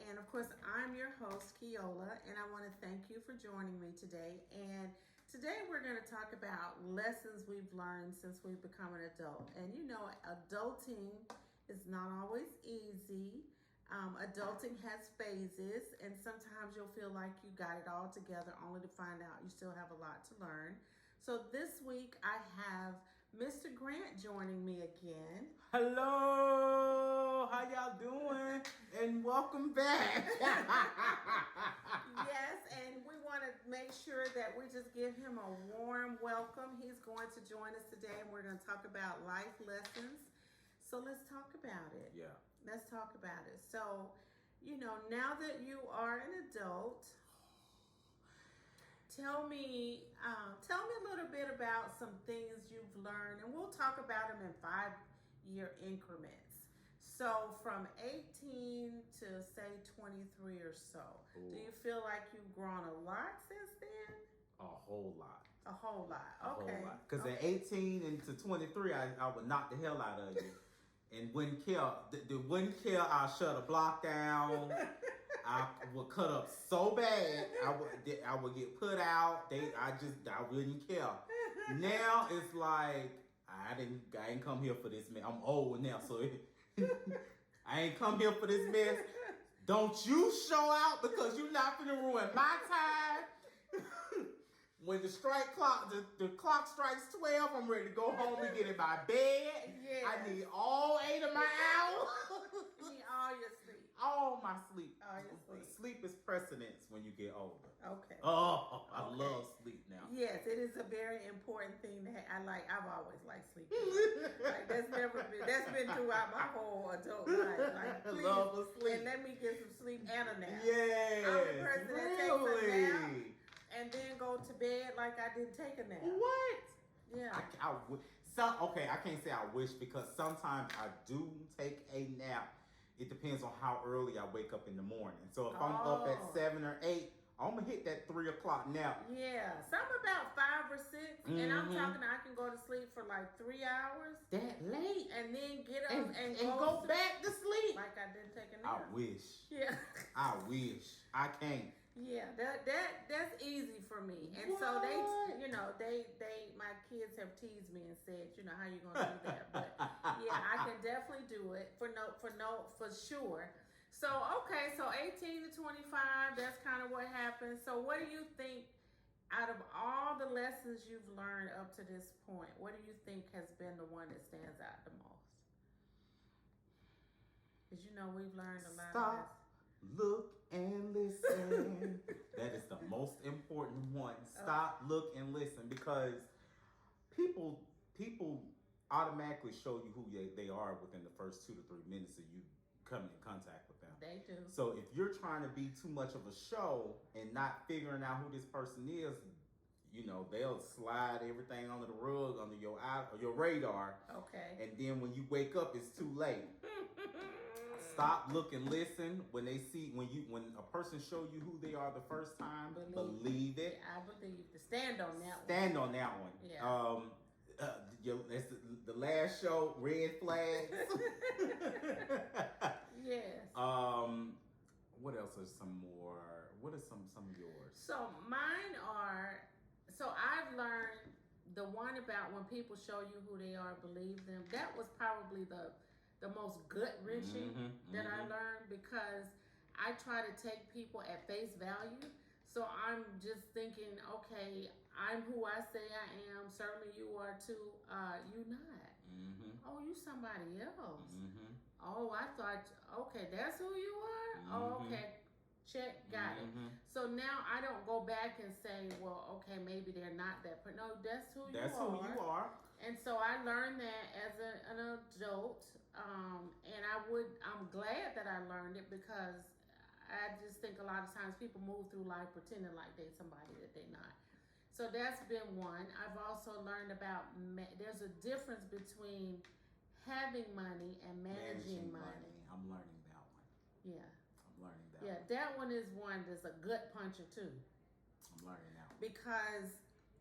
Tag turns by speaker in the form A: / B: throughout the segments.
A: And of course, I'm your host, Ealot, and I want to thank you for joining me today. And today we're going to talk about lessons we've learned since we've become an adult. And you know, adulting is not always easy. Adulting has phases, and sometimes you'll feel like you got it all together only to find out you still have a lot to learn. So this week I have Mr. Grant joining me again.
B: Hello, how y'all doing? And welcome back.
A: Yes, and we want to make sure that we just give him a warm welcome. He's going to join us today, and we're going to talk about life lessons. So let's talk about it.
B: Yeah.
A: Let's talk about it. So, you know, now that you are an adult, tell me a little bit about some things you've learned, and we'll talk about them in 5-year increments. So from 18 to say 23 or so,
B: Ooh.
A: Do you feel like you've grown a lot since then?
B: A whole lot.
A: A whole lot.
B: A
A: Okay.
B: whole lot. Because at 18 and to 23, I would knock the hell out of you. And wouldn't care. Wouldn't care. I'll shut a block down. I would cut up so bad. I would get put out. I wouldn't care. Now it's like I ain't come here for this mess. I'm old now, so I ain't come here for this mess. Don't you show out because you're not gonna ruin my time. When the clock strikes 12, I'm ready to go home and get in my bed.
A: Yes.
B: I need all 8 of my hours.
A: You need all your sleep.
B: All my sleep.
A: All your sleep.
B: Sleep is precedence when you get older.
A: Okay.
B: Oh, I love sleep now.
A: Yes, it is a very important thing that I've always liked sleeping. Like that's been throughout my whole adult life. Like please,
B: love a sleep.
A: and let me get some sleep and a nap.
B: Yes,
A: I'm the person that takes
B: really?
A: a nap and then go to bed like I didn't take a nap.
B: What?
A: Yeah.
B: I can't say I wish because sometimes I do take a nap. It depends on how early I wake up in the morning. So if I'm up at 7 or 8, I'm gonna hit that 3 o'clock nap.
A: Yeah, something about 5 or 6, and I'm talking. I can go to sleep for like 3 hours.
B: That late,
A: and then get up and
B: go back to sleep.
A: Like I didn't take a nap.
B: I wish.
A: Yeah.
B: I wish. I can't.
A: Yeah, that's easy for me. And so they my kids have teased me and said, how you gonna do that? But yeah, I can definitely do it for sure. So okay, so 18 to 25, that's kind of what happened. So what do you think out of all the lessons you've learned up to this point, what do you think has been the one that stands out the most? Because we've learned a lot of this.
B: Look and listen. That is the most important one. Stop, look, and listen, because people automatically show you who they are within the first 2 to 3 minutes of you coming in contact with them.
A: They do.
B: So if you're trying to be too much of a show and not figuring out who this person is, they'll slide everything under the rug, under your radar.
A: Okay.
B: And then when you wake up, it's too late. Stop, look, and listen. When a person show you who they are the first time, believe it.
A: Yeah, I believe. Stand on that one.
B: Stand on that one.
A: Yeah.
B: That's the last show, red flags.
A: Yes.
B: What else are some more? What are some of yours?
A: So mine are. So I've learned the one about when people show you who they are, believe them. That was probably the most gut-wrenching that I learned, because I try to take people at face value. So I'm just thinking, okay, I'm who I say I am. Certainly you are too. You not. Oh, you somebody else. Oh, I thought, okay, that's who you are? Oh, okay. Check, got it. So now I don't go back and say, well, okay, maybe they're not that person. No, that's who you are.
B: That's who you are.
A: And so I learned that as an adult, and I'm glad that I learned it, because I just think a lot of times people move through life pretending like they're somebody that they're not. So that's been one. I've also learned about there's a difference between having money and managing money.
B: I'm learning that one.
A: Yeah.
B: I'm learning that.
A: Yeah, that one is one that's a gut puncher too.
B: I'm learning that one.
A: Because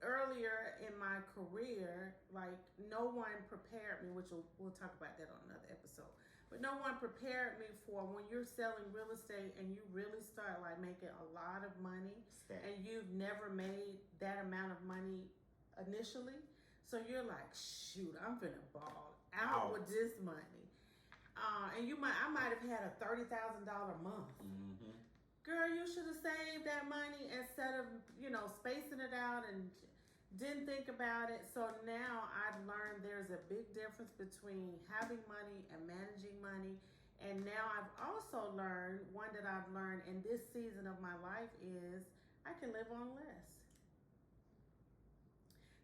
A: earlier in my career, like no one prepared me, which we'll talk about that on another episode. But no one prepared me for when you're selling real estate and you really start like making a lot of money and you've never made that amount of money initially. So you're like, shoot, I'm finna ball out with this money. And I might have had a $30,000 month. Mm-hmm. Girl, you should have saved that money instead of, spacing it out and didn't think about it. So now I've learned there's a big difference between having money and managing money. And now I've also learned, one that I've learned in this season of my life is I can live on less.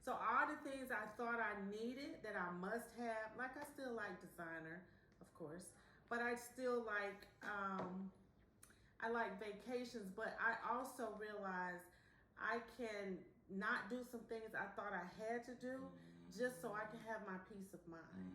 A: So all the things I thought I needed that I must have, like I still like designer, of course, but I still like, I like vacations, but I also realize I can not do some things I thought I had to do just so I can have my peace of mind.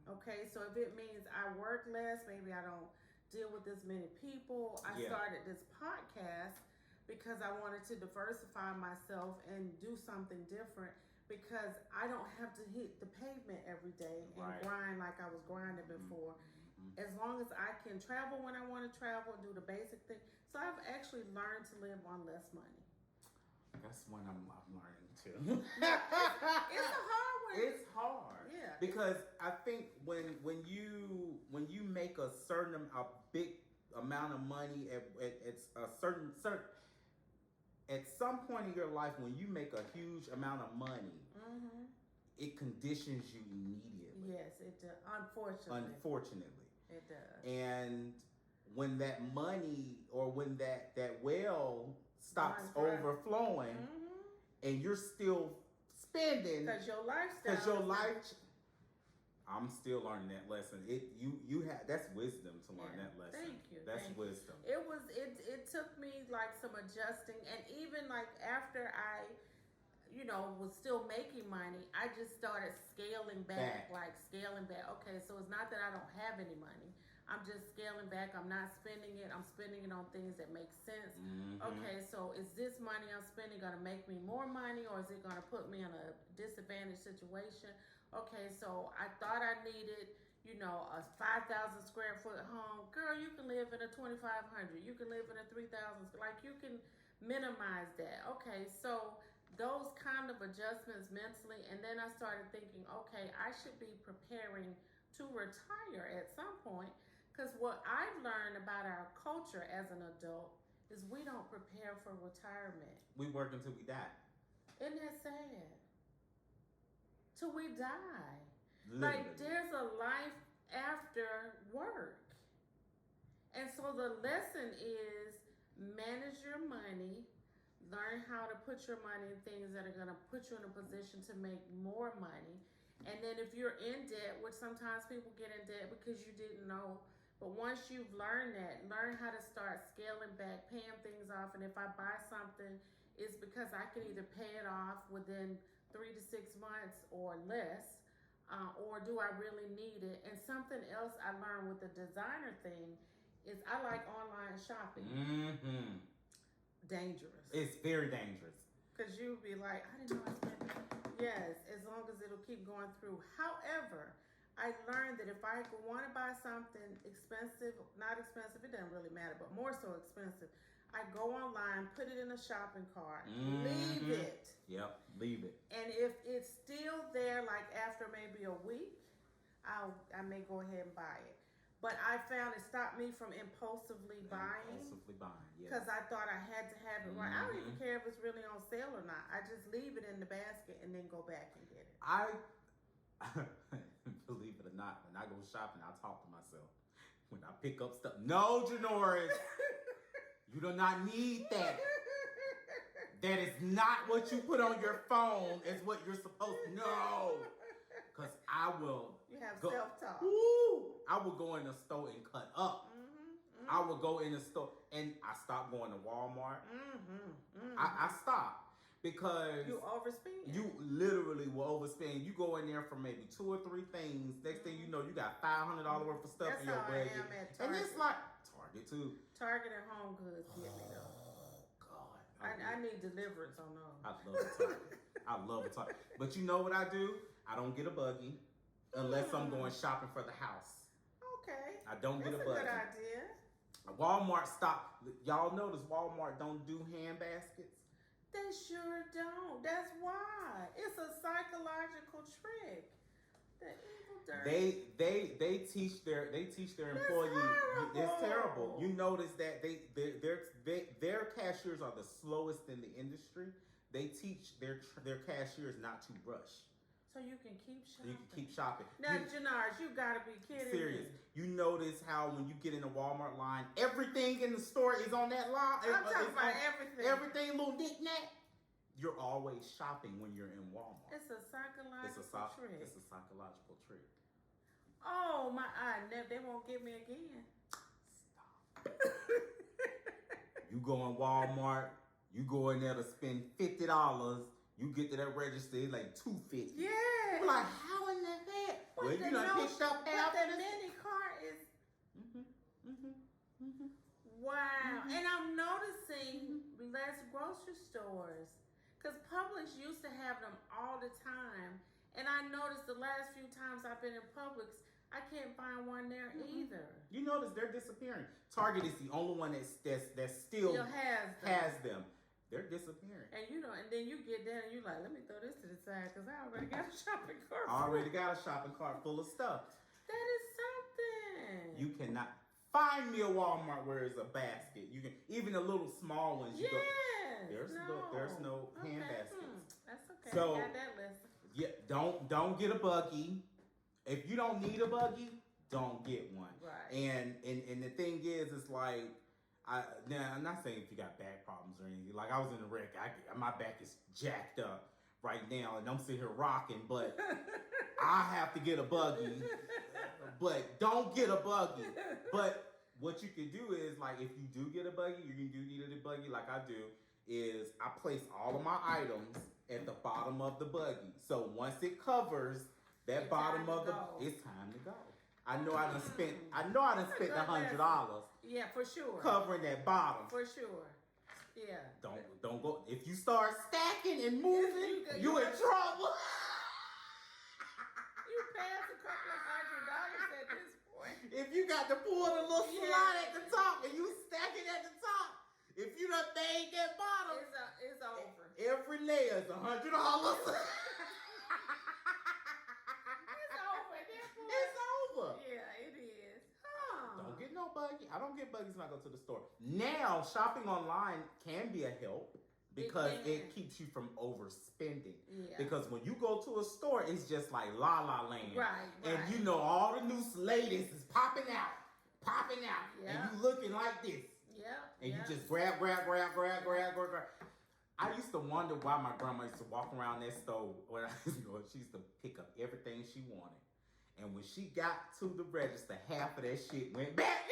A: Okay, so if it means I work less, maybe I don't deal with as many people. I started this podcast because I wanted to diversify myself and do something different because I don't have to hit the pavement every day and grind like I was grinding before. As long as I can travel when I want to travel, do the basic thing. So I've actually learned to live on less money.
B: That's one I'm learning too.
A: It's a hard one.
B: It's hard.
A: Yeah.
B: Because I think when you make a big amount of money at a certain at some point in your life when you make a huge amount of money, it conditions you immediately.
A: Yes, it does. Unfortunately. It does.
B: And when that money or when that well stops overflowing and you're still spending
A: because your lifestyle
B: I'm still learning that lesson. You have that's wisdom to learn that lesson.
A: Thank you.
B: That's wisdom.
A: It took me like some adjusting, and even like after I was still making money, I just started scaling back. Okay, so it's not that I don't have any money. I'm just scaling back. I'm not spending it. I'm spending it on things that make sense. Okay, so is this money I'm spending going to make me more money, or is it going to put me in a disadvantaged situation? Okay, so I thought I needed, a 5,000 square foot home. Girl, you can live in a 2,500. You can live in a 3,000. Like, you can minimize that. Okay, so those kind of adjustments mentally, and then I started thinking, okay, I should be preparing to retire at some point, because what I've learned about our culture as an adult is we don't prepare for retirement.
B: We work until we die.
A: Isn't that sad? Till we die.
B: Literally.
A: Like, there's a life after work. And so the lesson is manage your money, learn how to put your money in things that are going to put you in a position to make more money. And then if you're in debt, which sometimes people get in debt because you didn't know, but once you've learned that, learn how to start scaling back, paying things off. And if I buy something, it's because I can either pay it off within 3 to 6 months or less, or do I really need it? And something else I learned with the designer thing is I like online shopping. Dangerous.
B: It's very dangerous.
A: Because you'll be like, I didn't know I spent that. Yes, as long as it'll keep going through. However, I learned that if I want to buy something expensive, not expensive, it doesn't really matter, but more so expensive, I go online, put it in a shopping cart, leave it.
B: Yep, leave it.
A: And if it's still there, like after maybe a week, I may go ahead and buy it. But I found it stopped me from impulsively buying. Yes. Because I thought I had to have it right. I don't even care if it's really on sale or not. I just leave it in the basket and then go back and get it.
B: I believe it or not, when I go shopping, I talk to myself. When I pick up stuff, no, Janoris, you do not need that. That is not what you put on your phone. It's what you're supposed to know. Because I will.
A: You have self-talk.
B: I will go in the store and cut up. I will go in the store and I stopped going to Walmart. I stopped because
A: you overspend.
B: You literally will overspend. You go in there for maybe 2 or 3 things. Next thing you know, you got $500 worth of stuff
A: That's
B: in your
A: budget.
B: budget.
A: I am at Target.
B: And it's like Target too.
A: Target and Home Goods get me though.
B: Oh God.
A: I need deliverance on those.
B: I love Target. I love Target. But you know what I do? I don't get a buggy unless I'm going shopping for the house.
A: Okay.
B: I don't get a
A: That's
B: buggy.
A: a good idea.
B: Walmart stop. Y'all notice Walmart don't do hand baskets?
A: They sure don't. That's why. It's a psychological trick. The evil dirt.
B: They teach their employees.
A: Horrible.
B: It's terrible. You notice that their cashiers are the slowest in the industry. They teach their cashiers not to rush.
A: So you can keep shopping.
B: You can keep shopping.
A: Now, Janars, you gotta be kidding
B: serious.
A: me.
B: You notice how when you get in a Walmart line, everything in the store is on that line.
A: I'm talking about everything.
B: Everything, little knick-knack. You're always shopping when you're in Walmart.
A: It's a psychological trick.
B: It's a psychological trick.
A: Oh my! They won't get me again.
B: Stop. You go in Walmart. You go in there to spend $50. You get to that register, it's like $2.50.
A: Yeah.
B: You're like, how in the heck? Well, you done picked up half
A: But
B: of
A: the
B: this.
A: mini cart is. Wow. And I'm noticing less grocery stores. Because Publix used to have them all the time. And I noticed the last few times I've been in Publix, I can't find one there either.
B: You notice they're disappearing. Target is the only one that still has them. They're disappearing.
A: And and then you get there and you're like, let me throw this to the side because I already got a shopping cart.
B: Got a shopping cart full of stuff.
A: That is something.
B: You cannot find me a Walmart where there's a basket. You can even the little small ones.
A: Yes.
B: There's no hand baskets.
A: That's okay.
B: So,
A: I got that list.
B: Yeah, don't get a buggy. If you don't need a buggy, don't get one.
A: Right.
B: And the thing is, it's like now I'm not saying if you got back problems or anything. Like I was in a wreck, my back is jacked up right now, and I'm sitting here rocking. But I have to get a buggy. But don't get a buggy. But what you can do is like if you do get a buggy, you do need a buggy like I do. Is I place all of my items at the bottom of the buggy. So once it covers that bottom of it's time to go. I know I done spent $100.
A: Yeah, for sure.
B: Covering that bottom.
A: For sure. Yeah.
B: Don't go. If you start stacking and moving, you in trouble.
A: You pass a couple of $100 at this point.
B: If you got to pull the little slide at the top and you stacking at the top, if you done made that bottom,
A: it's over.
B: Every layer is $100.
A: It's over.
B: It's over.
A: Yeah, it is. Huh.
B: Don't get no buggy. I don't get buggies when I go to the store. Now, shopping online can be a help because it keeps you from overspending.
A: Yeah.
B: Because when you go to a store, it's just like La La Land.
A: Right.
B: And you know all the new latest is popping out.
A: Yeah.
B: And you looking like this.
A: Yeah.
B: And you just grab. I used to wonder why my grandma used to walk around that store when I was going. She used to pick up everything she wanted. And when she got to the register, half of that shit went back.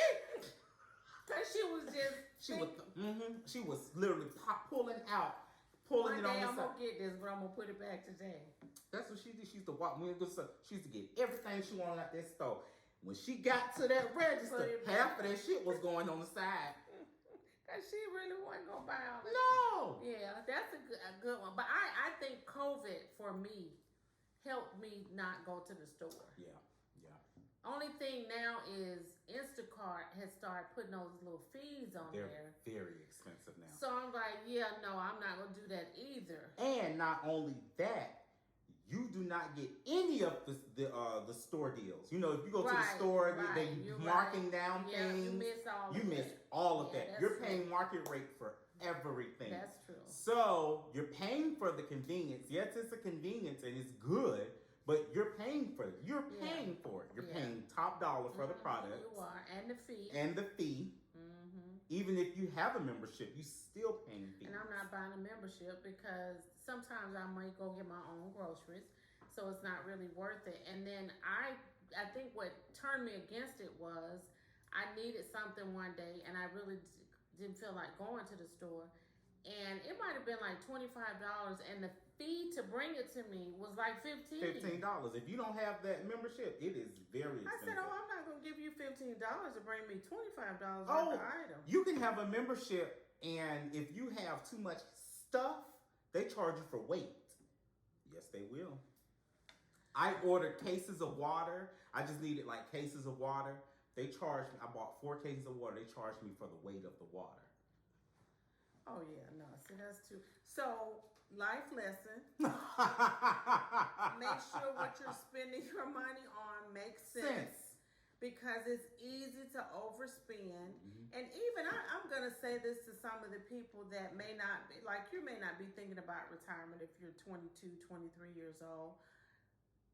A: Cause
B: She was literally pulling it on
A: one day
B: the
A: I'm
B: side.
A: gonna get this, but I'm gonna put it back today.
B: That's what she did. She used to walk. She used to get everything she wanted out that store. When she got to that register, half of that shit was going on the side.
A: Cause she really wasn't gonna buy all that.
B: No.
A: Yeah, that's a good one. But I think COVID for me helped me not go to the store.
B: Yeah.
A: Only thing now is Instacart has started putting those little fees on there.
B: They're very expensive now.
A: So I'm like, no, I'm not gonna do that either.
B: And not only that, you do not get any of the store deals. You know, if you go to the store, they marking down things. You miss all of that. You're paying market rate for everything.
A: That's true.
B: So you're paying for the convenience. Yes, it's a convenience and it's good, but you're paying for it. You're paying for it. You're paying top dollar for the product.
A: You are, and the fee. Mm-hmm.
B: Even if you have a membership, you still paying fees.
A: And I'm not buying a membership because sometimes I might go get my own groceries, so it's not really worth it. And then I think what turned me against it was I needed something one day, and I really didn't feel like going to the store. And it might have been like $25, and the fee to bring it to me was like $15.
B: If you don't have that membership, it is very expensive.
A: I said, I'm not going to give you $15 to bring me $25 worth of items.
B: You can have a membership, and if you have too much stuff, they charge you for weight. Yes, they will. I ordered cases of water. I just needed like cases of water They charged me. I bought 4 cases of water. They charged me for the weight of the water.
A: Oh yeah, no. See, that's too. So, life lesson: make sure what you're spending your money on makes sense. Because it's easy to overspend. And even I'm going to say this to some of the people that may not be, like you may not be thinking about retirement if you're 22, 23 years old.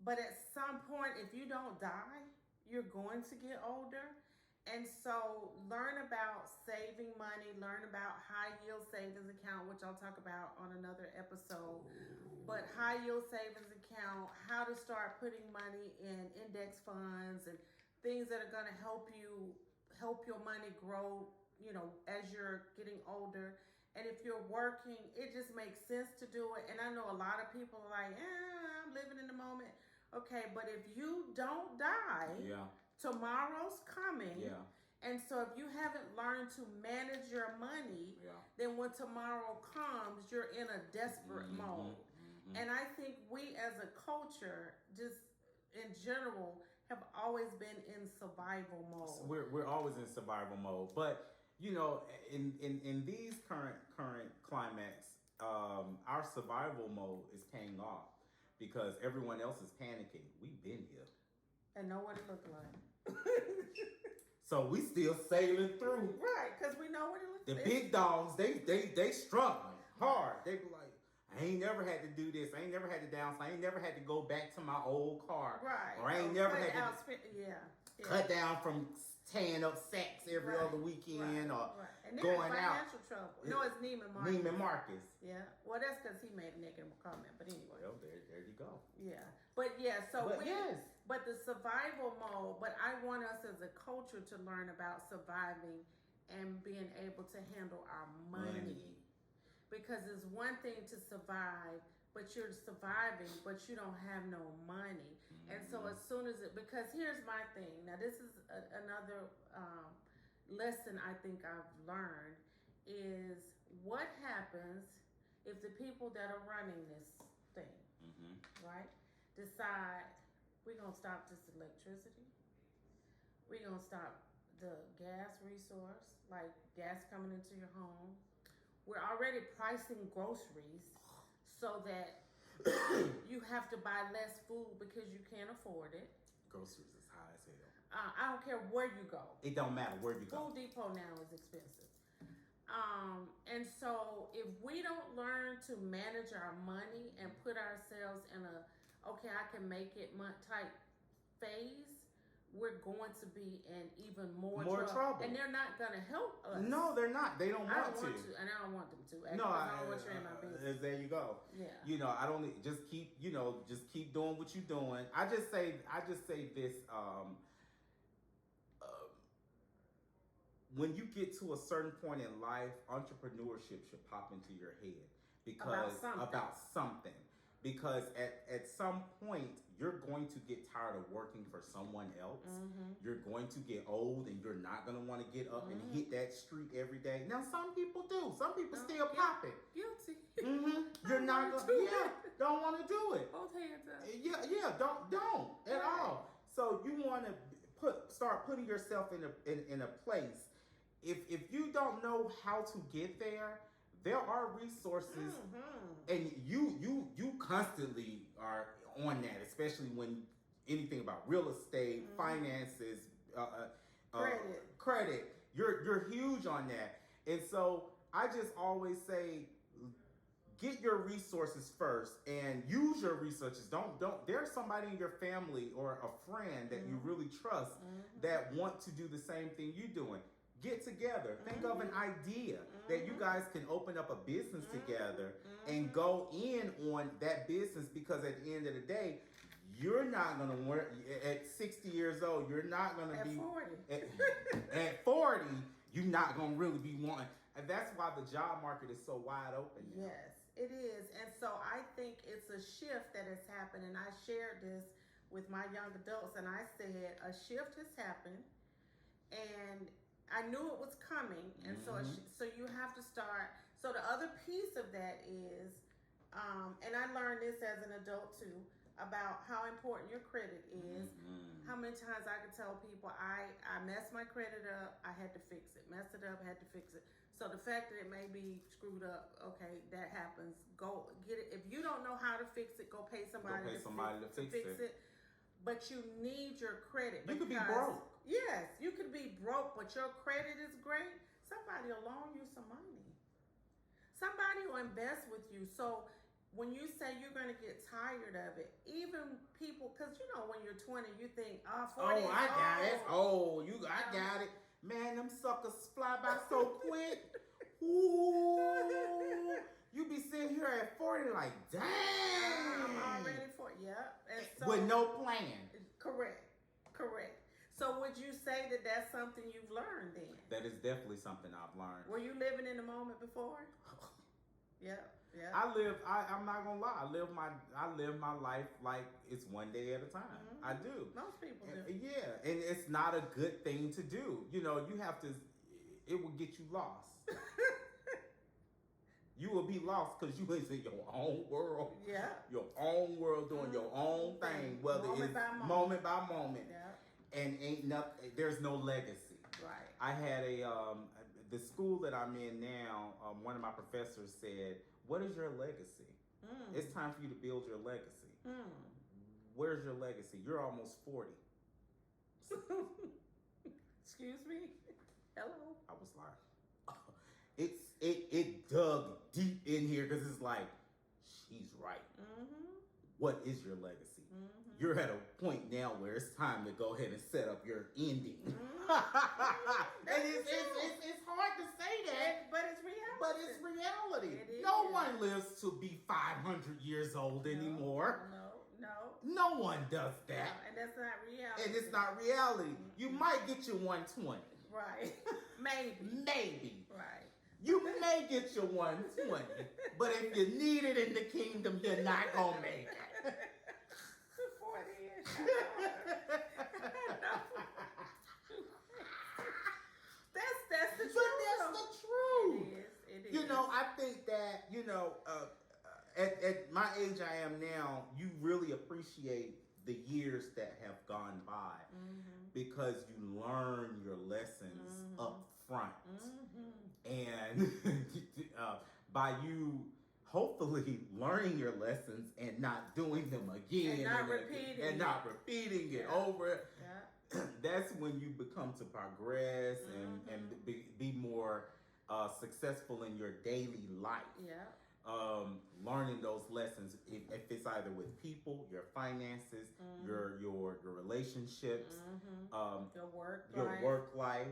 A: But at some point, if you don't die, you're going to get older. And so learn about saving money, learn about high yield savings account, which I'll talk about on another episode. But high yield savings account, how to start putting money in index funds and things that are going to help your money grow, as you're getting older. And if you're working, it just makes sense to do it. And I know a lot of people are like, I'm living in the moment. Okay, but if you don't die, tomorrow's coming.
B: Yeah.
A: And so if you haven't learned to manage your money, then when tomorrow comes, you're in a desperate mode. And I think we as a culture, just in general, have always been in survival mode.
B: So we're always in survival mode. But in these current climax, our survival mode is paying off because everyone else is panicking. We've been here.
A: And know what it looked like.
B: So we still sailing through.
A: Right, because we know what it looks like.
B: The big dogs, they struggling hard. They be like, I ain't never had to do this. I ain't never had to downside. I ain't never had to go back to my old car.
A: Right.
B: Or I ain't never had
A: to
B: cut down from tearing up sacks every other weekend or
A: and
B: going
A: in
B: out.
A: financial trouble. No, it's Neiman Marcus.
B: Neiman Marcus.
A: Yeah. Well, that's because he made a negative comment. But anyway.
B: Well, there you go.
A: Yeah. But but the survival mode, but I want us as a culture to learn about surviving and being able to handle our money. Because it's one thing to survive, but you're surviving, but you don't have no money. And so as soon as because here's my thing. Now, this is another lesson I think I've learned is what happens if the people that are running this thing, right, decide we're going to stop this electricity. We're going to stop the gas resource, like gas coming into your home. We're already pricing groceries so that you have to buy less food because you can't afford it.
B: Groceries is high as hell.
A: I don't care where you go.
B: It don't matter where you go.
A: Food Depot now is expensive. And so if we don't learn to manage our money and put ourselves in I can make it type phase, we're going to be in even more trouble. And they're not going to help us.
B: No, they're not. They don't want to.
A: And I don't want them to.
B: Actually,
A: I don't want you in my business.
B: There you go.
A: Yeah.
B: I don't just keep doing what you're doing. I just say this. When you get to a certain point in life, entrepreneurship should pop into your head about something. Because at some point, you're going to get tired of working for someone else. You're going to get old and you're not going to want to get up and hit that street every day. Now, some people do. Some people still pop it.
A: Guilty.
B: You're not going to, don't want to do it.
A: Both hands up.
B: Yeah, don't at all. So you want to start putting yourself in a place. If you don't know how to get there, there are resources, and you constantly are on that, especially when anything about real estate, finances, credit. You're huge on that, and so I just always say, get your resources first and use your resources. Don't. There's somebody in your family or a friend that you really trust that want to do the same thing you're doing. Get together. Think of an idea that you guys can open up a business together and go in on that business, because at the end of the day, you're not going to work at 60 years old. You're not going to be
A: 40.
B: At 40, you're not going to really be wanting. And that's why the job market is so wide open now.
A: Yes, it is. And so I think it's a shift that has happened. And I shared this with my young adults, and I said a shift has happened, and I knew it was coming, and so you have to start. So the other piece of that is, and I learned this as an adult too, about how important your credit is.
B: Mm-hmm.
A: How many times I could tell people I messed my credit up, I had to fix it. Messed it up, I had to fix it. So the fact that it may be screwed up, okay, that happens. Go get it. If you don't know how to fix it, go pay somebody,
B: to fix it.
A: But you need your credit.
B: You could be broke.
A: Yes, you could be broke, but your credit is great. Somebody will loan you some money. Somebody will invest with you. So when you say you're going to get tired of it, even people, because you know when you're 20, you think, 40
B: oh, I got it. Oh, I got it. Man, them suckers fly by so quick. Ooh, you be sitting here at 40 like, damn.
A: I'm already and so,
B: with no plan.
A: Correct. So would you say that that's something you've learned then?
B: That is definitely something I've learned.
A: Were you living in the moment before? Yeah.
B: I'm not gonna lie. I live my life like it's one day at a time.
A: Mm-hmm.
B: I do.
A: Most people do.
B: Yeah, and it's not a good thing to do. You know, you have to. It will get you lost. You will be lost because you is in your own world.
A: Yeah.
B: Your own world doing your own thing, whether it's moment by moment.
A: Yeah.
B: And ain't nothing. There's no legacy.
A: Right.
B: I had the school that I'm in now. One of my professors said, "What is your legacy? It's time for you to build your legacy. Where's your legacy? You're almost 40."
A: Excuse me. Hello.
B: I was like, it dug deep in here because it's like, she's right. What is your legacy? You're at a point now where it's time to go ahead and set up your ending. And it's hard to say that,
A: but it's reality.
B: But it's reality.
A: It is.
B: No one lives to be 500 years old anymore. No one does that.
A: No, and that's not reality.
B: And it's not reality. You might get your 120.
A: Right. Maybe. Right.
B: You may get your 120, but if you need it in the kingdom, you're not gonna make it.
A: 40 years. That's the truth.
B: But that's the truth.
A: It is.
B: You know, I think that, at my age I am now, you really appreciate the years that have gone by because you learn your lessons up front. And by you hopefully learning your lessons and not doing them again
A: and not repeating
B: it over, that's when you become to progress and be more successful in your daily life. Learning those lessons, if it's either with people, your finances, your relationships,
A: your
B: work life.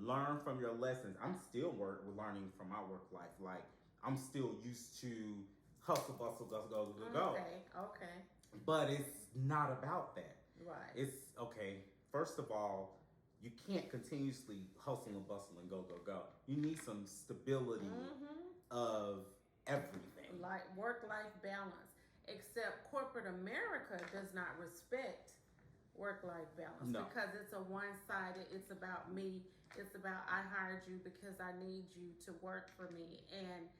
B: Learn from your lessons. I'm still learning from my work life. Like, I'm still used to hustle, bustle, go.
A: Okay.
B: But it's not about that.
A: Right.
B: It's okay. First of all, you can't continuously hustle and bustle and go. You need some stability of everything.
A: Like work-life balance. Except corporate America does not respect work-life balance because it's a one-sided. It's about me. It's about I hired you because I need you to work for me. And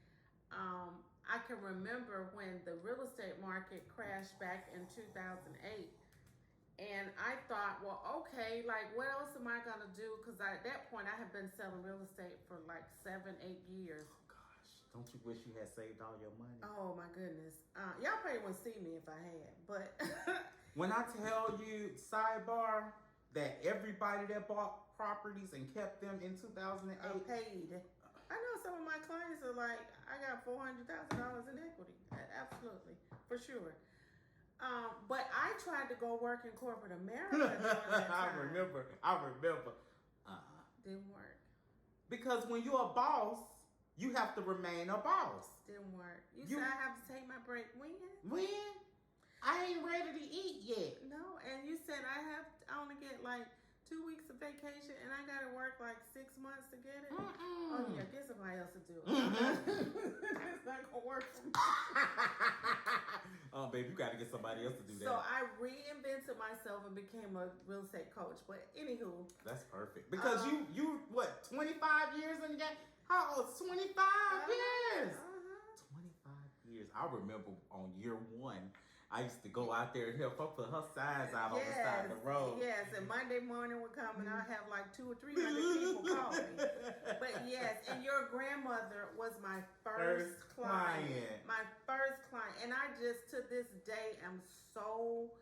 A: I can remember when the real estate market crashed back in 2008. And I thought, well, okay, like what else am I going to do? Because at that point I had been selling real estate for like 7-8 years.
B: Don't you wish you had saved all your money?
A: Oh my goodness. Y'all probably wouldn't see me if I had, but
B: when I tell you, sidebar, that everybody that bought properties and kept them in 2008
A: paid. I know some of my clients are like, I got $400,000 in equity. Absolutely, for sure. But I tried to go work in corporate America during that time.
B: I remember.
A: Didn't work.
B: Because when you're a boss, you have to remain a boss.
A: Didn't work. You said I have to take my break when?
B: When? I ain't ready to eat yet.
A: No, and you said I only get like 2 weeks of vacation and I gotta work like 6 months to get it. Oh yeah, get somebody else to do it. It's not gonna work for me.
B: Oh, babe, you gotta get somebody else to do that.
A: So I reinvented myself and became a real estate coach. But anywho,
B: that's perfect because you what 25 years in the game? How old? 25 years. 25 years. I remember on year one, I used to go out there and help her put her signs out on the side of the road.
A: Yes, and Monday morning would come and I'll have like 200 or 300 people call me. But yes, and your grandmother was my first client. My first client. And I just, to this day, am so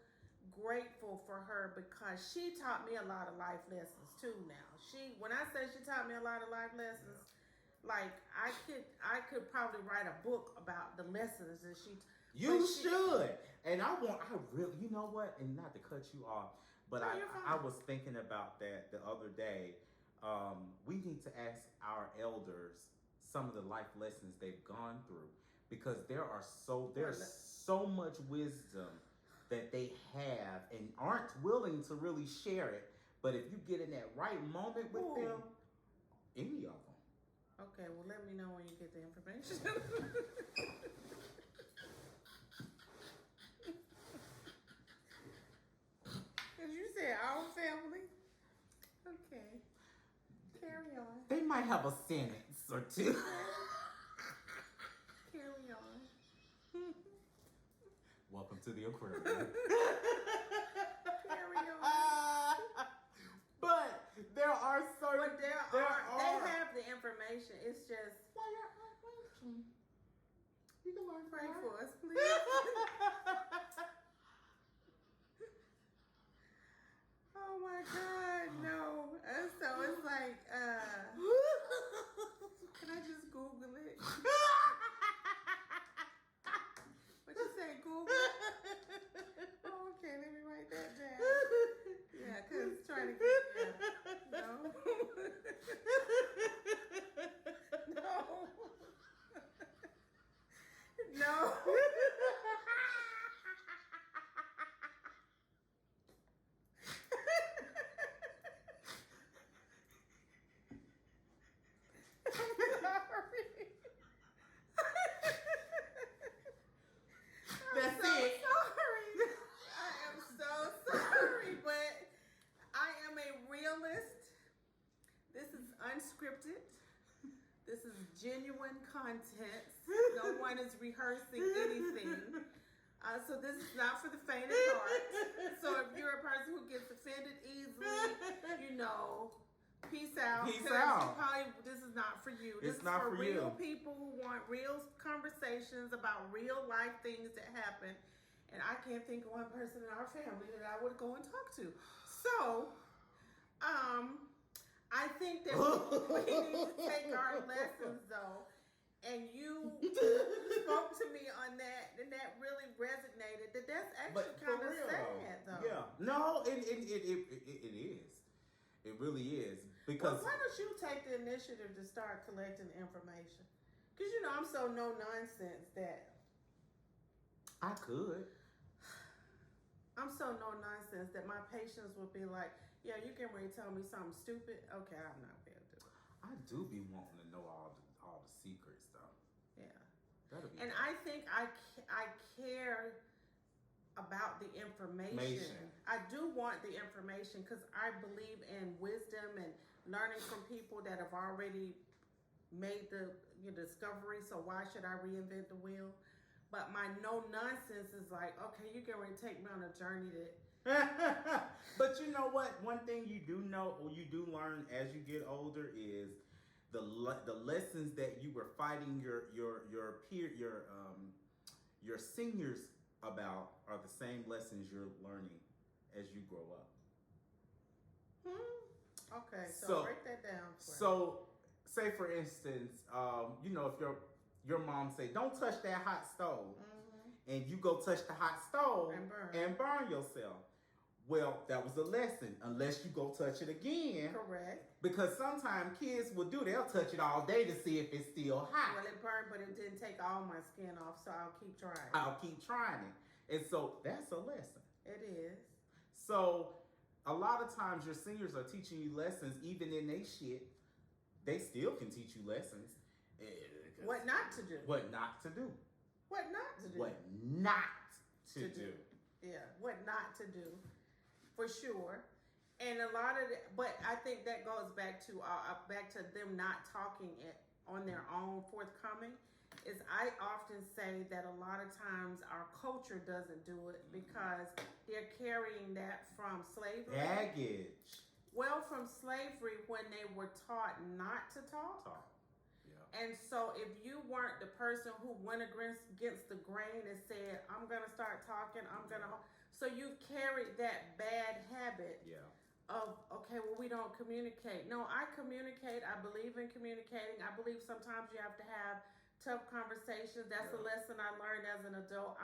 A: grateful for her because she taught me a lot of life lessons too now. When I say she taught me a lot of life lessons, like I could probably write a book about the lessons that she
B: You should. And I really, you know what? And not to cut you off, but I was thinking about that the other day. We need to ask our elders some of the life lessons they've gone through, because there's so much wisdom that they have and aren't willing to really share it. But if you get in that right moment with them, any of them.
A: Okay, well, let me know when you get the information. Because you said our family. Okay. Carry on.
B: They might have a sentence or two.
A: Carry on.
B: Welcome to the aquarium.
A: Carry on.
B: But there are certain.
A: But they have the information. It's just.
B: You can learn.
A: Pray for us, please. Oh my God, no. So it's like, can I just Google it? What you say, Google? Oh, okay, let me write that down. Yeah, because trying to get, no. No. No.
B: That's it.
A: Sorry. I am so sorry, but I am a realist. This is unscripted. This is genuine content. No one is rehearsing anything. So this is not for the faint of heart. So if you're a person who gets offended easily, you know, peace out.
B: Peace out.
A: This is not for you.
B: It's
A: This
B: not
A: is for
B: for
A: real
B: you.
A: people who want real conversations about real life things that happen. And I can't think of one person in our family that I would go and talk to. So, I think that we need to take our lessons though. And you spoke to me on that, and that really resonated. That's actually kind of sad, though.
B: Yeah. No, it is. It really is. Because
A: why don't you take the initiative to start collecting information? Because, you know, I'm so no nonsense that
B: I could.
A: I'm so no nonsense that my patients would be like, yeah, you can really tell me something stupid. Okay, I'm not going to do it.
B: I do be wanting to know all the secrets, though.
A: Yeah.
B: That'll be
A: and
B: nice.
A: I think I care about the information. I do want the information because I believe in wisdom and learning from people that have already made the discovery. So why should I reinvent the wheel? But my no nonsense is like, okay, you're going to take me on a journey that.
B: But you know what? One thing you do know, or you do learn as you get older, is the lessons that you were fighting your seniors about are the same lessons you're learning as you grow up.
A: Okay, so break that down.
B: So, say for instance, if your mom say, "Don't touch that hot stove," and you go touch the hot stove and burn yourself. Well, that was a lesson, unless you go touch it again.
A: Correct.
B: Because sometimes kids will they'll touch it all day to see if it's still hot.
A: Well, it burned, but it didn't take all my skin off, so I'll keep trying.
B: I'll keep trying it. And so that's a lesson.
A: It is.
B: So a lot of times your seniors are teaching you lessons, even in they shit. They still can teach you lessons.
A: What not to do.
B: What not to do.
A: What not to do.
B: What not to do.
A: Yeah, what not to do. For sure. And a lot of but I think that goes back to them not talking it on their own forthcoming. is I often say that a lot of times our culture doesn't do it because they're carrying that from slavery.
B: Baggage.
A: Well, from slavery when they were taught not to talk.
B: Yeah.
A: And so if you weren't the person who went against the grain and said, I'm going to start talking, so you've carried that bad habit.
B: Yeah.
A: Of, okay, well, we don't communicate. No, I communicate. I believe in communicating. I believe sometimes you have to have tough conversations. That's a lesson I learned as an adult.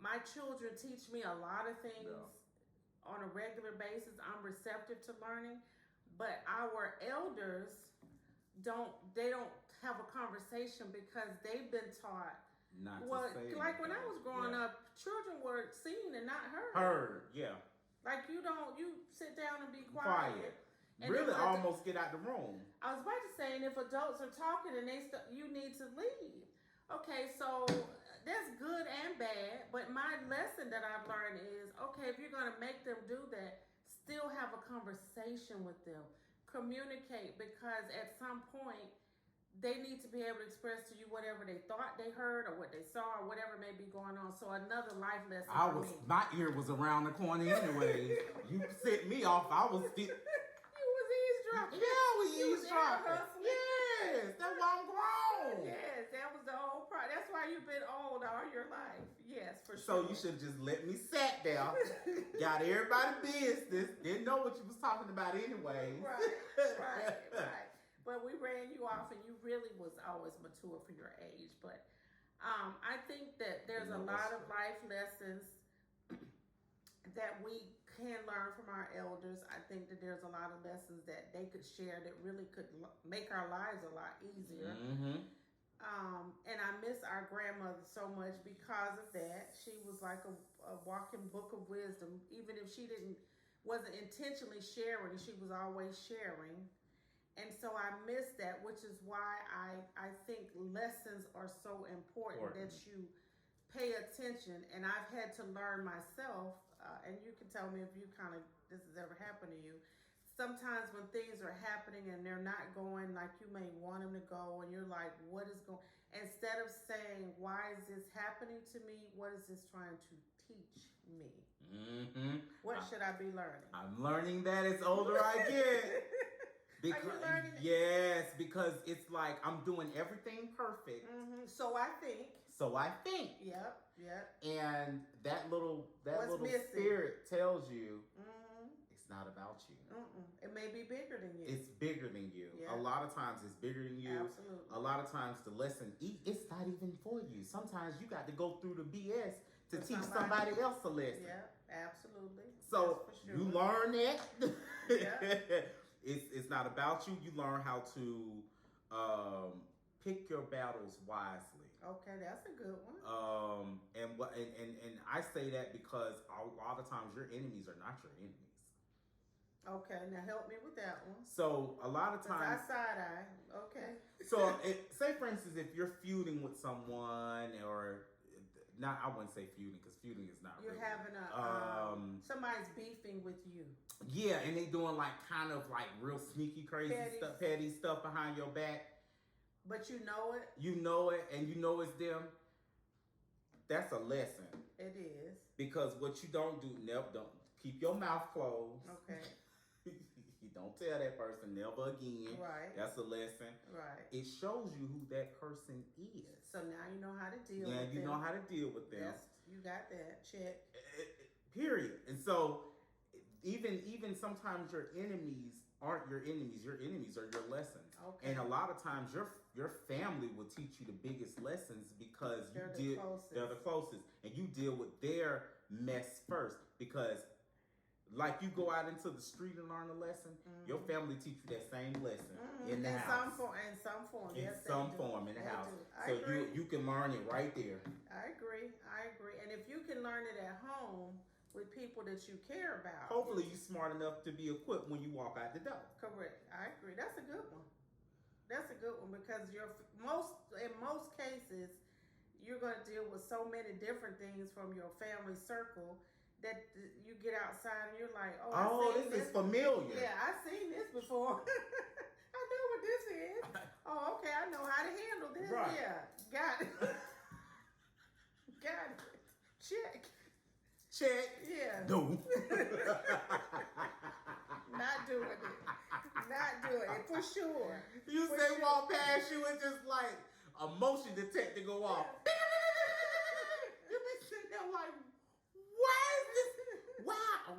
A: My children teach me a lot of things on a regular basis. I'm receptive to learning, but our elders don't have a conversation because they've been taught
B: not to say
A: like
B: anything.
A: When I was growing up, children were seen and not heard.
B: Heard, yeah.
A: Like you sit down and be quiet. And
B: really almost get out the room.
A: I was about to say, and if adults are talking and you need to leave. Okay, so that's good and bad, but my lesson that I've learned is, okay, if you're going to make them do that, still have a conversation with them. Communicate, because at some point, they need to be able to express to you whatever they thought they heard or what they saw or whatever may be going on. So another life lesson for me.
B: My ear was around the corner anyway. You set me off. I was still...
A: You was eavesdropping.
B: Yeah, we eavesdropping. Yes, that's why I'm grown.
A: Yes, that was the whole part. That's why you've been old all your life. Yes, for sure.
B: So you should just let me sat there. Got everybody business. Didn't know what you was talking about anyway.
A: Right. But we ran you off, and you really was always mature for your age. But I think that there's a lot of life lessons that we can learn from our elders. I think that there's a lot of lessons that they could share that really could make our lives a lot easier.
B: Mm-hmm.
A: And I miss our grandmother so much because of that. She was like a walking book of wisdom. Even if she wasn't intentionally sharing, she was always sharing. And so I miss that, which is why I think lessons are so important. That you pay attention. And I've had to learn myself, and you can tell me if this has ever happened to you. Sometimes when things are happening and they're not going like you may want them to go, and you're like, what is going, instead of saying, why is this happening to me? What is this trying to teach me?
B: Mm-hmm.
A: What should I be learning?
B: I'm learning that as older I get.
A: Are you learning?
B: Yes, because it's like I'm doing everything perfect.
A: Mm-hmm. So I think. Yep.
B: And that little
A: missing?
B: spirit tells you it's not about you.
A: It may be bigger than you.
B: It's bigger than you.
A: Yeah.
B: A lot of times it's bigger than you.
A: Absolutely.
B: A lot of times the lesson, it's not even for you. Sometimes you got to go through the BS to teach somebody else a lesson.
A: Yeah, absolutely.
B: So
A: sure.
B: you learn that.
A: Yeah.
B: It's not about you. You learn how to pick your battles wisely.
A: Okay, that's a good one.
B: And I say that because a lot of times your enemies are not your enemies.
A: Okay, now help me with that one.
B: So a lot of times,
A: I side eye. Okay.
B: So say for instance, if you're feuding with someone, or not, I wouldn't say feuding because feuding is not.
A: You're
B: really.
A: Having somebody's beefing with you.
B: Yeah, and they doing like kind of like real sneaky, crazy petty stuff behind your back.
A: But you know it.
B: You know it, and you know it's them. That's a lesson.
A: It is.
B: Because what you don't do, don't keep your mouth closed.
A: Okay.
B: You don't tell that person never again.
A: Right.
B: That's a lesson.
A: Right.
B: It shows you who that person is.
A: So now you know how to deal with them.
B: Yeah, you know how to deal with them.
A: Yes, you got that. Check.
B: Period. And so even sometimes your enemies aren't your enemies. Your enemies are your lessons.
A: Okay.
B: And a lot of times your family will teach you the biggest lessons because they're the closest. And you deal with their mess first, because like you go out into the street and learn a lesson, your family teach you that same lesson in the house. In some form.
A: Yes,
B: in some form in the house. So you can learn it right there.
A: I agree. And if you can learn it at home with people that you care about.
B: Hopefully you're smart enough to be equipped when you walk out the door.
A: Correct. I agree. That's a good one. Because in most cases, you're going to deal with so many different things from your family circle that you get outside and you're like,
B: this is familiar.
A: Yeah, I've seen this before. I know what this is. Oh, okay, I know how to handle this.
B: Right.
A: Yeah, Got it. Got it. Check.
B: Check.
A: Yeah.
B: No.
A: Not doing it. Not doing it for sure.
B: You
A: For
B: say
A: sure.
B: walk past you and just like a motion detector go off. You be sitting there like, why is this?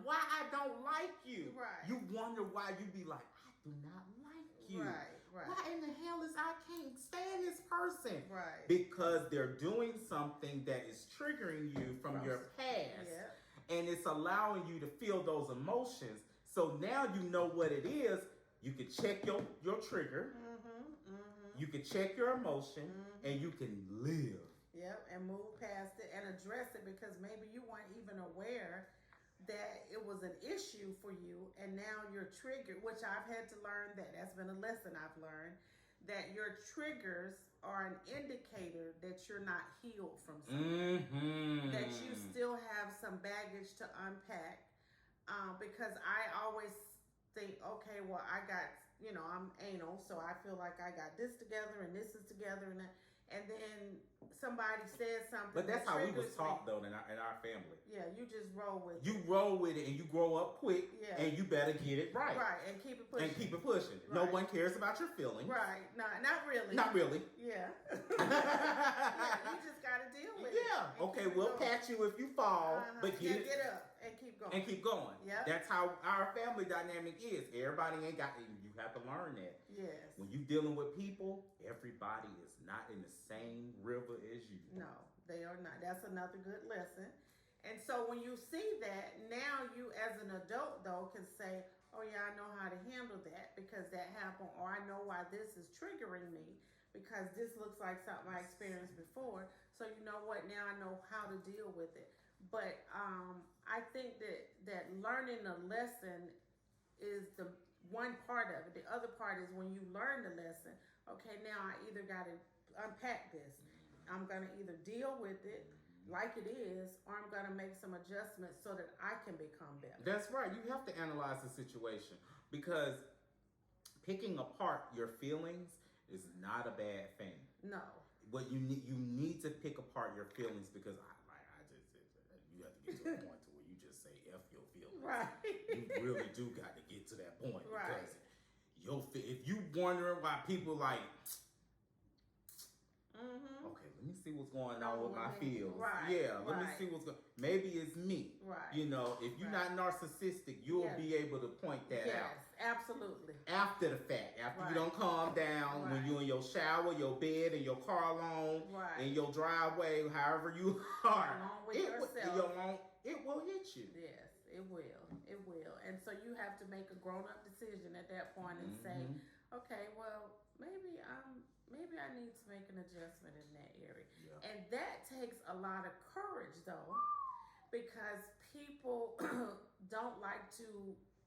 B: Why I don't like you?
A: Right.
B: You wonder why you be like, I do not like you.
A: Right.
B: Why in the hell is I can't stand this person?
A: Right.
B: Because they're doing something that is triggering you from your past.
A: Yeah.
B: And it's allowing you to feel those emotions. So now you know what it is. You can check your trigger. You can check your emotion. And you can live.
A: Yep, and move past it and address it, because maybe you weren't even aware that it was an issue for you, and now you're triggered, which I've had to learn that's been a lesson I've learned, that your triggers are an indicator that you're not healed from something, that you still have some baggage to unpack, because I always think, okay, well, I got, I'm anal, so I feel like I got this together and this is together and that. And then somebody says something.
B: But that's how we was taught, though, in our family.
A: Yeah, you just roll with it.
B: You roll with it and you grow up quick.
A: Yeah.
B: And you better get it right.
A: Right, and keep it pushing.
B: Right. No one cares about your feelings.
A: Right. No, not really.
B: Not really.
A: Yeah. Yeah, you just got to deal with it.
B: Yeah. Okay, we'll pat you if you fall, but
A: get up and keep going.
B: And keep going.
A: Yeah.
B: That's how our family dynamic is. Everybody ain't got, you have to learn that.
A: Yes.
B: When you dealing with people, everybody is not in the same river as you.
A: No, they are not. That's another good lesson. And so when you see that, now you as an adult, though, can say, oh, yeah, I know how to handle that because that happened, or I know why this is triggering me because this looks like something I experienced before. So you know what? Now I know how to deal with it. But I think that learning a lesson is the one part of it. The other part is when you learn the lesson, okay, now I either got to unpack this. I'm going to either deal with it like it is, or I'm going to make some adjustments so that I can become better.
B: That's right. You have to analyze the situation, because picking apart your feelings is not a bad thing.
A: No.
B: But you need to pick apart your feelings, because you have to get to a point to where you just say F your feelings.
A: Right.
B: You really do got to get to that point.
A: Right.
B: Because if you wondering why people like, okay, let me see what's going on with my feels.
A: Right.
B: Yeah, let me see what's going. Maybe it's me.
A: Right.
B: If you're not narcissistic, you'll be able to point that out.
A: Yes, absolutely.
B: After the fact, after you don't calm down, when you're in your shower, your bed, and your car alone, in your driveway, however you are,
A: along with yourself.
B: It will hit you.
A: Yes, it will. It will. And so you have to make a grown-up decision at that point and say, okay, well, maybe I need to make an adjustment in that area. Yeah. And that takes a lot of courage, though, because people don't like to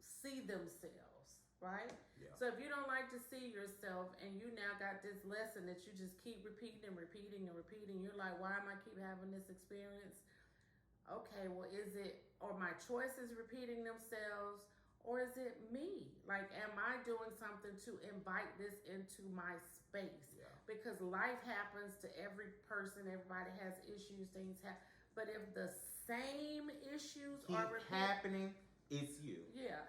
A: see themselves, right? Yeah. So if you don't like to see yourself and you now got this lesson that you just keep repeating and repeating and repeating, you're like, why am I keep having this experience? Okay, well, are my choices repeating themselves? Or is it me? Like, am I doing something to invite this into my space? Yeah. Because life happens to every person. Everybody has issues, things happen. But if the same issues are
B: happening, it's you.
A: Yeah.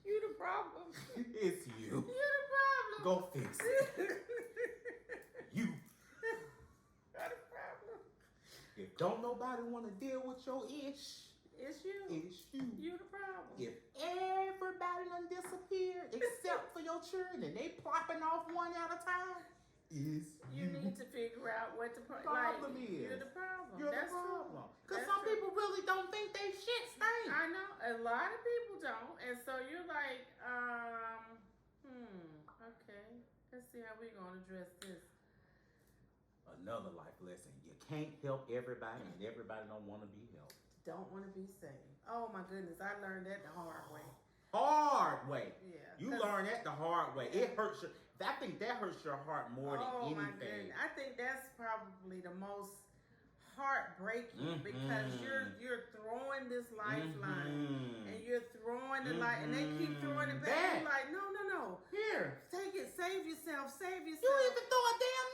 A: You the problem.
B: It's you.
A: You the problem.
B: Go fix it. You.
A: Got a problem.
B: If don't nobody want to deal with your ish,
A: it's you.
B: It's you.
A: You the problem.
B: If everybody done disappeared except for your children and they plopping off one at a time, it's you.
A: You need to figure out what the
B: problem is.
A: You're the problem.
B: You're the problem. Because some people really don't think they shit stink.
A: I know. A lot of people don't. And so you're like, okay. Let's see how we're going to address this.
B: Another life lesson. You can't help everybody, and everybody don't want to be helped.
A: Don't want to be saved. Oh my goodness, I learned that the hard way.
B: Hard way.
A: Yeah.
B: You learn that the hard way. It hurts your. I think that hurts your heart more than anything.
A: My goodness. I think that's probably the most heartbreaking because you're throwing this lifeline and you're throwing the light and they keep throwing it back. You're like, no.
B: Here.
A: Take it. Save yourself. Save yourself.
B: You even throw a damn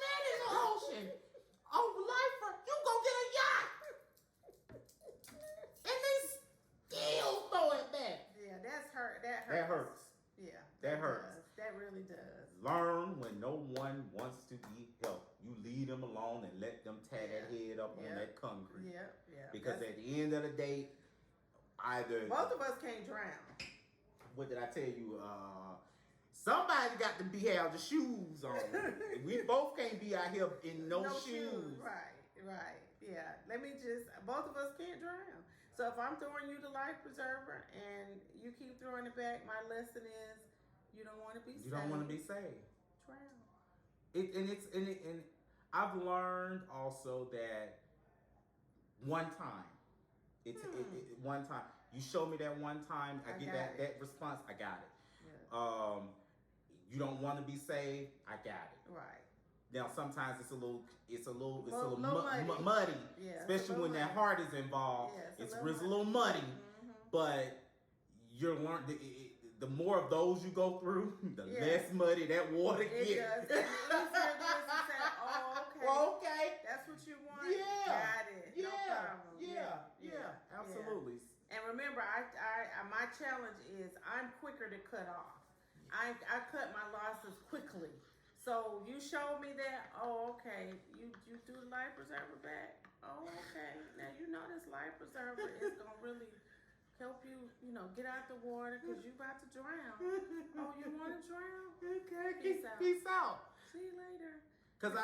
B: learn when no one wants to be helped. You leave them alone and let them tear that head up on that concrete.
A: Yeah.
B: Because at the end of the day, either
A: both of us can't drown.
B: What did I tell you? Somebody got to have the shoes on. We both can't be out here in no shoes.
A: Right. Yeah. Both of us can't drown. So if I'm throwing you the life preserver and you keep throwing it back, my lesson is you don't want to be saved.
B: You don't want to be saved.
A: Drown.
B: And I've learned also that one time, one time. You show me that one time, I get that response, I got it. Yeah. You don't want to be saved, I got it.
A: Right.
B: Now sometimes it's a little
A: muddy.
B: Yeah, especially when that heart is involved. Yeah, it's a little muddy. Mm-hmm. But you're learning. The more of those you go through, the less muddy that water gets.
A: It does. It's easier to say, "Oh, okay,
B: well, okay,
A: that's what you want."
B: Yeah,
A: got it.
B: Yeah,
A: no problem.
B: Yeah, absolutely.
A: Yeah. And remember, I my challenge is I'm quicker to cut off. I cut my losses quickly. So you showed me that. Oh, okay. You do the life preserver back. Oh, okay. Now you know this life preserver is gonna really help you. Get out the water because you about to drown. Oh, you want to drown?
B: Okay.
A: Peace out. See you later.
B: Because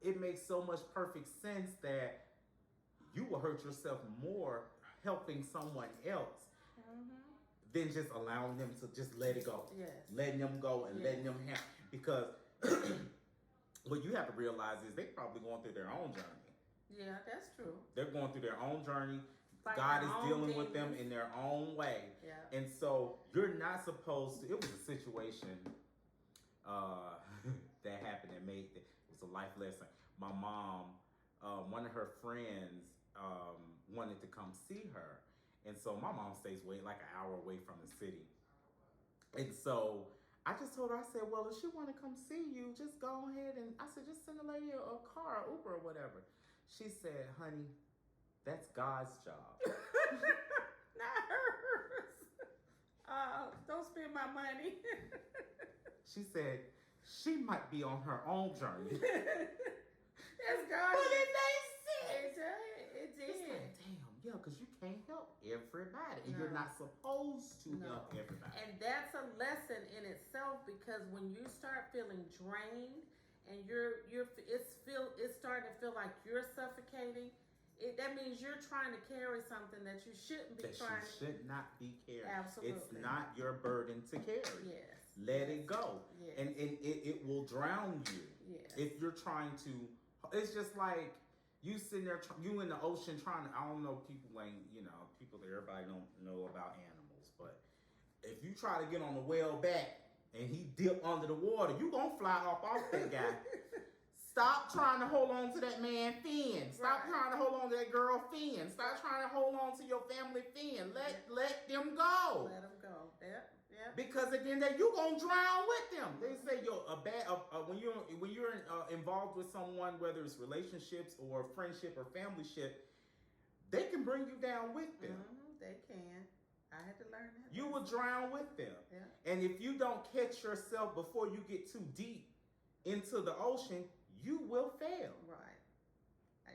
B: it makes so much perfect sense that you will hurt yourself more helping someone else. Mm-hmm. Than just allowing them to just let it go.
A: Yes.
B: Letting them go and letting them have. Because what you have to realize is they're probably going through their own journey.
A: Yeah, that's true.
B: They're going through their own journey.
A: Like
B: God is dealing with them in their own way.
A: Yeah.
B: And so you're not supposed to. It was a situation that happened that it was a life lesson. My mom, one of her friends wanted to come see her. And so my mom stays like an hour away from the city. And so I just told her, I said, well, if she want to come see you, just go ahead and I said, just send a lady a car, or Uber or whatever. She said, honey, that's God's job.
A: Not hers. Don't spend my money.
B: She said, she might be on her own journey.
A: That's God.
B: But it made sense.
A: It did.
B: It's like, damn. Yeah, because you can't help everybody. And you're not supposed to help everybody.
A: And that's a lesson in itself, because when you start feeling drained and it's starting to feel like you're suffocating, that means you're trying to carry something that you shouldn't be trying to.
B: Should not be carried.
A: Absolutely.
B: It's not your burden to carry.
A: Yes.
B: Let it go.
A: Yes.
B: And it will drown you.
A: Yes.
B: If you're trying to, it's just like you sitting there, you in the ocean trying to, I don't know, everybody don't know about animals, but if you try to get on the whale back and he dip under the water, you gonna fly off that guy. Stop trying to hold on to that man fin. Stop trying to hold on to that girl fin. Stop trying to hold on to your family fin. Let them go.
A: Let them go. Yeah.
B: Because again, you gonna drown with them. They say when you're involved with someone, whether it's relationships or friendship or familyship, they can bring you down with them.
A: Mm-hmm, they can. I had to learn that.
B: You will drown with them.
A: Yeah.
B: And if you don't catch yourself before you get too deep into the ocean, you will fail.
A: Right.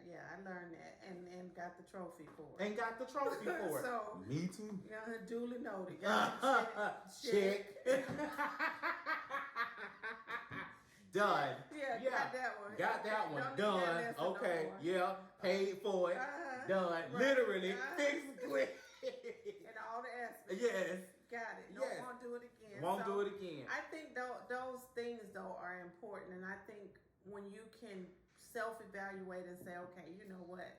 A: Yeah, I learned that and got the trophy for it.
B: So, me too.
A: Yeah, duly noted.
B: Check. Done.
A: Yeah, got that one.
B: Got that one. Done. Okay. No, yeah. Paid for it. Done. Right. Literally. Physically.
A: And all the aspects.
B: Yes.
A: Got it. Won't do it again.
B: Won't do it again.
A: I think those things, though, are important. And I think when you can self-evaluate and say, okay, you know what?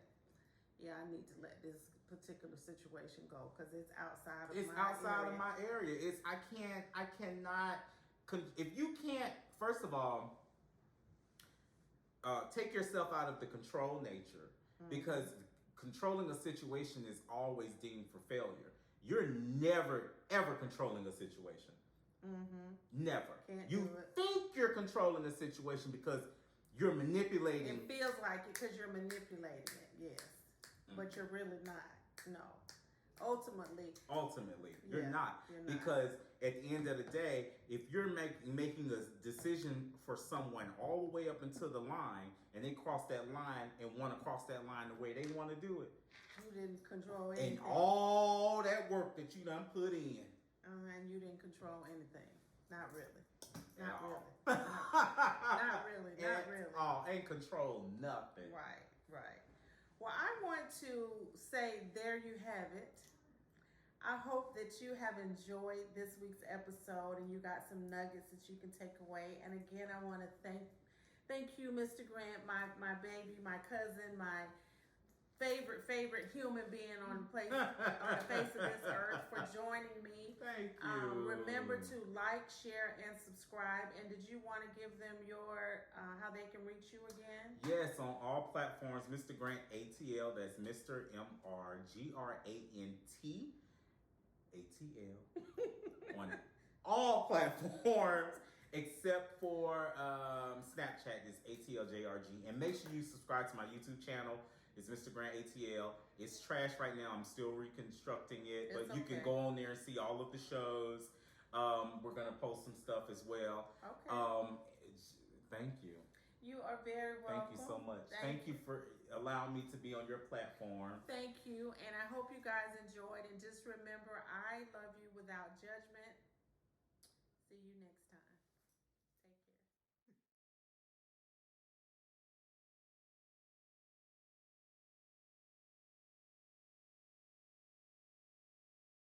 A: Yeah, I need to let this particular situation go because it's outside of my
B: area. I cannot. If you can't, first of all, take yourself out of the control nature, because controlling a situation is always deemed for failure. You're never, ever controlling a situation. Mm-hmm. Never. You think you're controlling a situation because you're manipulating.
A: It feels like it because you're manipulating it, yes. Mm-hmm. But you're really not. No. ultimately,
B: you're not. Because at the end of the day, if you're making a decision for someone all the way up until the line, and they cross that line and want to cross that line the way they want to do it,
A: you didn't control anything.
B: And all that work that you done put in.
A: And you didn't control anything. Not really. Not
B: No.
A: really. Not really. Not really.
B: Oh, ain't control nothing.
A: Right. Well, I want to say there you have it. I hope that you have enjoyed this week's episode and you got some nuggets that you can take away. And again, I want to thank you, Mr. Grant, my baby, my cousin, my favorite human being on the face of this earth, for joining me.
B: Thank you.
A: Remember to like, share, and subscribe. And did you want to give them your how they can reach you again?
B: Yes, on all platforms, Mr. Grant ATL. That's Mr. MRGRANT ATL on all platforms except for Snapchat. It's ATLJRG. And make sure you subscribe to my YouTube channel. It's Mr. Grant ATL. It's trash right now. I'm still reconstructing it. But you can go on there and see all of the shows. We're going to post some stuff as well.
A: Okay.
B: Thank you.
A: You are very welcome.
B: Thank you so much. Thank you for allowing me to be on your platform.
A: Thank you. And I hope you guys enjoyed. And just remember, I love you without judgment. See you next time.